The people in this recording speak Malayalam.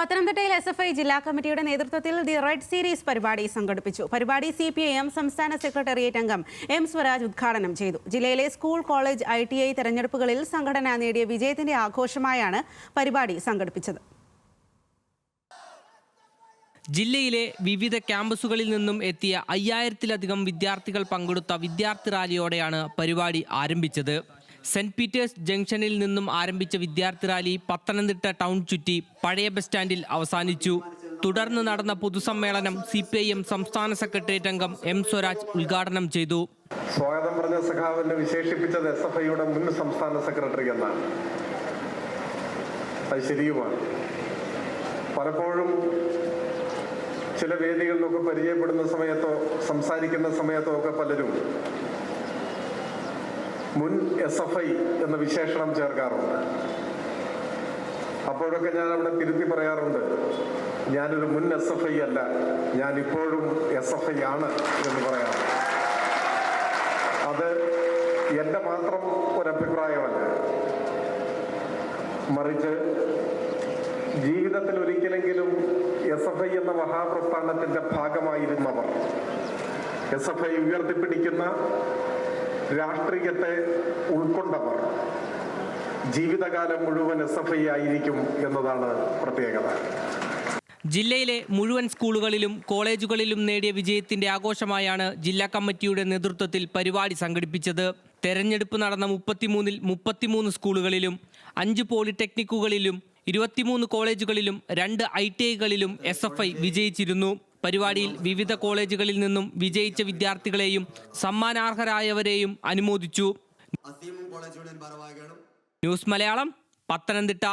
പത്തനംതിട്ടയിൽ SFI ജില്ലാ കമ്മിറ്റിയുടെ നേതൃത്വത്തിൽ ദി റെഡ് സീരീസ് പരിപാടി സംഘടിപ്പിച്ചു. പരിപാടി CPIM സംസ്ഥാന സെക്രട്ടേറിയറ്റ് അംഗം M. സ്വരാജ് ഉദ്ഘാടനം ചെയ്തു. ജില്ലയിലെ സ്കൂൾ, കോളേജ്, ITI തെരഞ്ഞെടുപ്പുകളിൽ സംഘടന നേടിയ വിജയത്തിന്റെ ആഘോഷമായാണ് പരിപാടി സംഘടിപ്പിച്ചത്. ജില്ലയിലെ വിവിധ ക്യാമ്പസുകളിൽ നിന്നും എത്തിയ 5000-ലധികം വിദ്യാർത്ഥികൾ പങ്കെടുത്ത വിദ്യാർത്ഥി റാലിയോടെയാണ് പരിപാടി ആരംഭിച്ചത്. സെന്റ് പീറ്റേഴ്സ് ജംഗ്ഷനിൽ നിന്നും ആരംഭിച്ച വിദ്യാർത്ഥി റാലി പത്തനംതിട്ട ടൗൺ ചുറ്റി പഴയ ബസ് സ്റ്റാൻഡിൽ അവസാനിച്ചു. തുടർന്ന് നടന്ന പൊതുസമ്മേളനം CPIM സംസ്ഥാന സെക്രട്ടേറിയറ്റ് അംഗം M. സ്വരാജ് ഉദ്ഘാടനം ചെയ്തു. സ്വാഗതം പറഞ്ഞ സഖാവിനെ വിശേഷിപ്പിച്ചത് SFIയുടെ മുൻ സംസ്ഥാന സെക്രട്ടറി എന്നാണ്. അത് ശരിയുമാണ്. പലപ്പോഴും ചില വേദികളിലൊക്കെ പരിചയപ്പെടുന്ന സമയത്തോ സംസാരിക്കുന്ന സമയത്തോ ഒക്കെ പലരും മുൻ SFI എന്ന വിശേഷണം ചേർക്കാറുണ്ട്. അപ്പോഴൊക്കെ ഞാൻ അവിടെ തിരുത്തി പറയാറുണ്ട്, ഞാനൊരു മുൻ SFI അല്ല, ഞാൻ ഇപ്പോഴും SFI ആണ് എന്ന് പറയാറുണ്ട്. അത് എൻ്റെ മാത്രം ഒരഭിപ്രായമല്ല, മറിച്ച് ജീവിതത്തിൽ ഒരിക്കലെങ്കിലും SFI എന്ന മഹാപ്രസ്ഥാനത്തിന്റെ ഭാഗമായിരുന്നവർ, SFI ഉയർത്തിപ്പിടിക്കുന്ന രാഷ്ട്രീയത്തെ ഉൾക്കൊണ്ടവർ ജീവിതകാലം മുഴുവൻ SFI ആയിരിക്കും എന്നതാണ് പ്രത്യേകത. ജില്ലയിലെ മുഴുവൻ സ്കൂളുകളിലും കോളേജുകളിലും നേടിയ വിജയത്തിന്റെ ആഘോഷമായാണ് ജില്ലാ കമ്മിറ്റിയുടെ നേതൃത്വത്തിൽ പരിപാടി സംഘടിപ്പിച്ചത്. തെരഞ്ഞെടുപ്പ് നടന്ന 33-ൽ 33 സ്കൂളുകളിലും 5 പോളിടെക്നിക്കുകളിലും 23 കോളേജുകളിലും 2 ITIകളിലും SFI വിജയിച്ചിരുന്നു. പരിപാടിയിൽ വിവിധ കോളേജുകളിൽ നിന്നും വിജയിച്ച വിദ്യാർത്ഥികളെയും സമ്മാനാർഹരായവരെയും അനുമോദിച്ചു. ന്യൂസ് മലയാളം, പത്തനംതിട്ട.